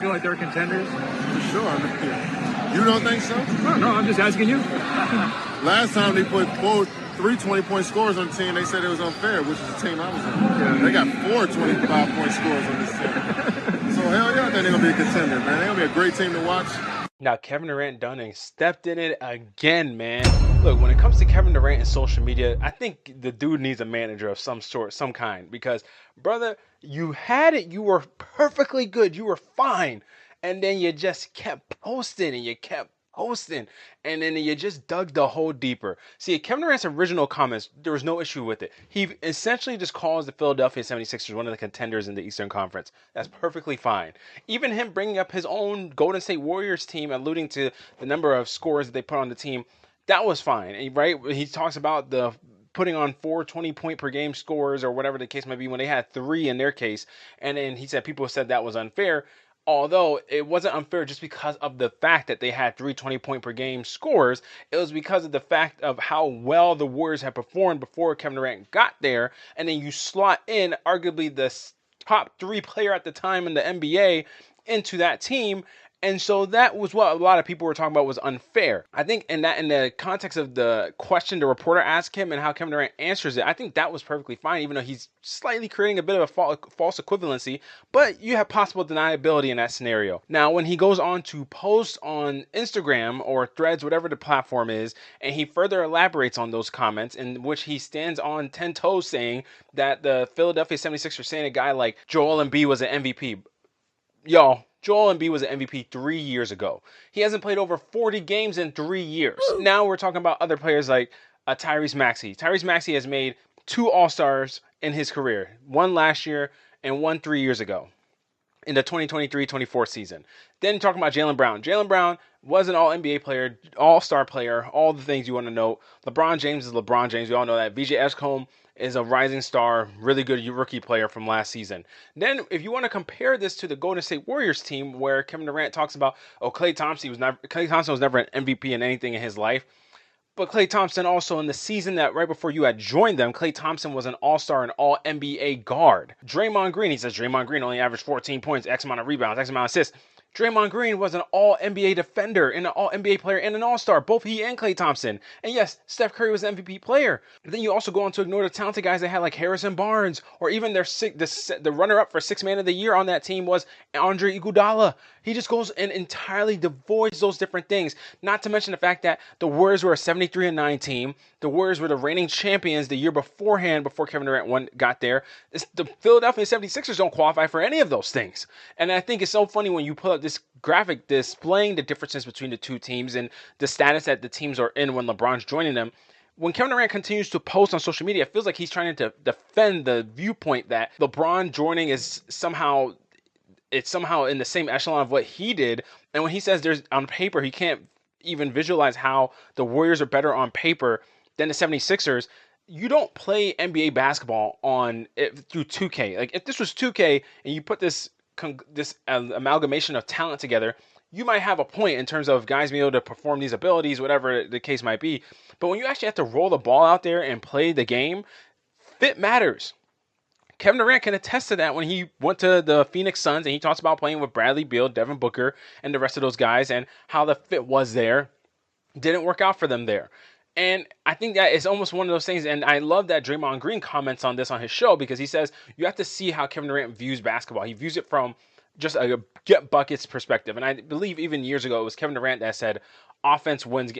feel like they're contenders? For sure. I mean, you don't think so? No, I'm just asking you. Last time they put three 20-point scores on the team, they said it was unfair, which is the team I was in. Yeah. They got 4 25-point scores on this team. So hell yeah, I think they're gonna be a contender, man. They're gonna be a great team to watch. Now, Kevin Durant done and stepped in it again, man. Look, when it comes to Kevin Durant and social media, I think the dude needs a manager of some sort, some kind. Because, brother, you had it. You were perfectly good. You were fine. And then you just kept posting and you kept posting. And then you just dug the hole deeper. See, Kevin Durant's original comments, there was no issue with it. He essentially just calls the Philadelphia 76ers one of the contenders in the Eastern Conference. That's perfectly fine. Even him bringing up his own Golden State Warriors team, alluding to the number of scores that they put on the team, that was fine, right? He talks about the putting on 4 20-point per game scores or whatever the case might be when they had 3 in their case. And then he said people said that was unfair. Although it wasn't unfair just because of the fact that they had 3 20-point per game scores, it was because of the fact of how well the Warriors had performed before Kevin Durant got there. And then you slot in arguably the top 3 player at the time in the NBA into that team. And so that was what a lot of people were talking about was unfair. I think in the context of the question the reporter asked him and how Kevin Durant answers it, I think that was perfectly fine, even though he's slightly creating a bit of a false equivalency. But you have possible deniability in that scenario. Now, when he goes on to post on Instagram or Threads, whatever the platform is, and he further elaborates on those comments in which he stands on 10 toes saying that the Philadelphia 76ers saying a guy like Joel Embiid was an MVP. Y'all, Joel Embiid was an MVP 3 years ago. He hasn't played over 40 games in 3 years. Now we're talking about other players like Tyrese Maxey. Tyrese Maxey has made 2 All-Stars in his career. One last year and one 3 years ago in the 2023-24 season. Then talking about Jaylen Brown. Jaylen Brown was an All-NBA player, All-Star player, all the things you want to know. LeBron James is LeBron James. We all know that. VJ Edgecombe is a rising star, really good rookie player from last season. Then, if you want to compare this to the Golden State Warriors team, where Kevin Durant talks about, Klay Thompson was never an MVP in anything in his life. But Klay Thompson also in the season that right before you had joined them, Klay Thompson was an all-star and all-NBA guard. Draymond Green, he says Draymond Green only averaged 14 points, X amount of rebounds, X amount of assists. Draymond Green was an all-NBA defender and an all-NBA player and an all-star, both he and Klay Thompson. And yes, Steph Curry was an MVP player. But then you also go on to ignore the talented guys they had like Harrison Barnes, or even the runner-up for Sixth Man of the Year on that team was Andre Iguodala. He just goes and entirely devoids those different things. Not to mention the fact that the Warriors were a 73-9 team. The Warriors were the reigning champions the year beforehand, before Kevin Durant got there. The Philadelphia 76ers don't qualify for any of those things. And I think it's so funny when you pull up this graphic displaying the differences between the two teams and the status that the teams are in when LeBron's joining them. When Kevin Durant continues to post on social media, it feels like he's trying to defend the viewpoint that LeBron joining is somehow in the same echelon of what he did. And when he says there's on paper, he can't even visualize how the Warriors are better on paper than the 76ers. You don't play NBA basketball through 2K. Like if this was 2K and you put this amalgamation of talent together, you might have a point in terms of guys being able to perform these abilities, whatever the case might be. But when you actually have to roll the ball out there and play the game, fit matters. Kevin Durant can attest to that when he went to the Phoenix Suns and he talks about playing with Bradley Beal, Devin Booker, and the rest of those guys and how the fit was there. Didn't work out for them there. And I think that it's almost one of those things, and I love that Draymond Green comments on this on his show, because he says you have to see how Kevin Durant views basketball. He views it from just a get buckets perspective. And I believe even years ago it was Kevin Durant that said offense wins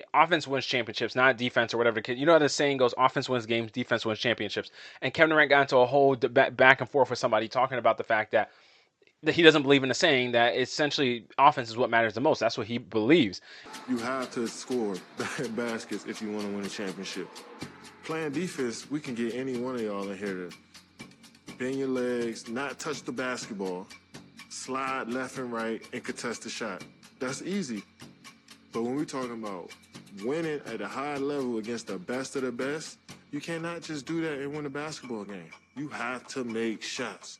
championships, not defense or whatever. You know how the saying goes, offense wins games, defense wins championships. And Kevin Durant got into a whole back and forth with somebody talking about the fact that he doesn't believe in the saying that essentially offense is what matters the most. That's what he believes. You have to score baskets if you want to win a championship. Playing defense, we can get any one of y'all in here to bend your legs, not touch the basketball, slide left and right, and contest the shot. That's easy. But when we're talking about winning at a high level against the best of the best, you cannot just do that and win a basketball game. You have to make shots.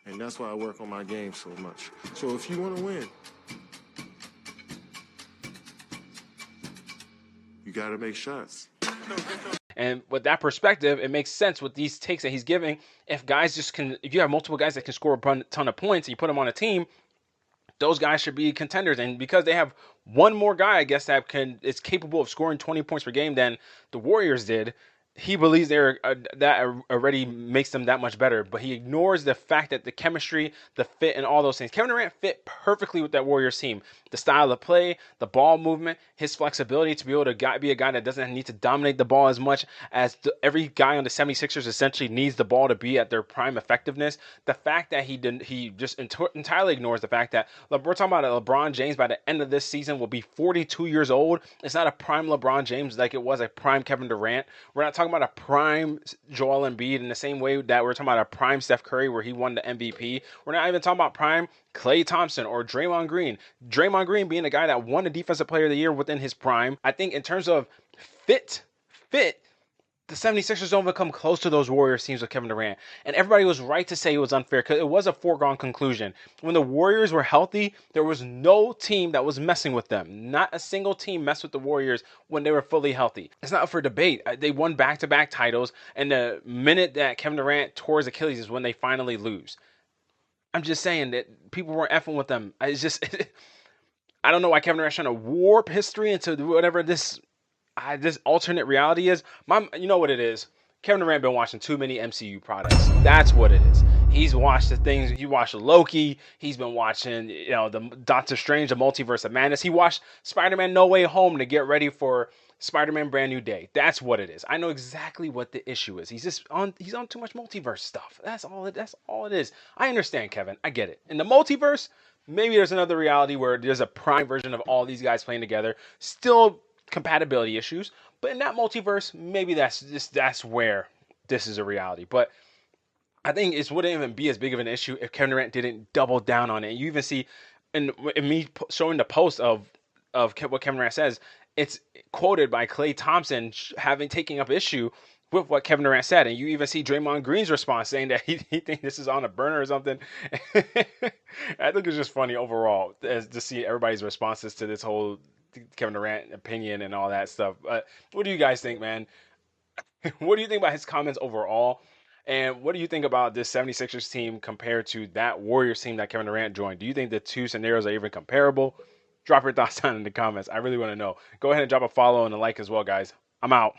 And that's why I work on my game so much. So if you want to win, you got to make shots. And with that perspective, it makes sense with these takes that he's giving. If you have multiple guys that can score a ton of points and you put them on a team, those guys should be contenders. And because they have one more guy, I guess, that is capable of scoring 20 points per game than the Warriors did, he believes that already makes them that much better. But he ignores the fact that the chemistry, the fit, and all those things. Kevin Durant fit perfectly with that Warriors team. The style of play, the ball movement, his flexibility to be able to be a guy that doesn't need to dominate the ball as much as every guy on the 76ers essentially needs the ball to be at their prime effectiveness. The fact that he just entirely ignores the fact that we're talking about a LeBron James by the end of this season will be 42 years old. It's not a prime LeBron James like it was a prime Kevin Durant. We're not talking about a prime Joel Embiid in the same way that we're talking about a prime Steph Curry where he won the MVP. We're not even talking about prime Klay Thompson or Draymond Green. Draymond Green being a guy that won the Defensive Player of the Year within his prime. I think in terms of fit, the 76ers don't even come close to those Warriors teams with Kevin Durant. And everybody was right to say it was unfair because it was a foregone conclusion. When the Warriors were healthy, there was no team that was messing with them. Not a single team messed with the Warriors when they were fully healthy. It's not up for debate. They won back-to-back titles, and the minute that Kevin Durant tore his Achilles is when they finally lose. I'm just saying that people weren't effing with them. It's just, I don't know why Kevin Durant's trying to warp history into whatever this alternate reality is. You know what it is. Kevin Durant been watching too many MCU products. That's what it is. He's watched the things. He watched Loki. He's been watching, the Doctor Strange, the Multiverse of Madness. He watched Spider-Man: No Way Home to get ready for Spider-Man: Brand New Day. That's what it is. I know exactly what the issue is. He's on too much multiverse stuff. That's all it is. I understand, Kevin. I get it. In the multiverse, maybe there's another reality where there's a prime version of all these guys playing together. Still compatibility issues, but in that multiverse, maybe that's where this is a reality. But I think it wouldn't even be as big of an issue if Kevin Durant didn't double down on it. You even see in me showing the post of what Kevin Durant says, it's quoted by Klay Thompson taking up issue with what Kevin Durant said, and you even see Draymond Green's response saying that he thinks this is on a burner or something. I think it's just funny overall to see everybody's responses to this whole Kevin Durant opinion and all that stuff. What do you guys think, man? What do you think about his comments overall? And what do you think about this 76ers team compared to that Warriors team that Kevin Durant joined? Do you think the two scenarios are even comparable? Drop your thoughts down in the comments. I really want to know. Go ahead and drop a follow and a like as well, guys. I'm out.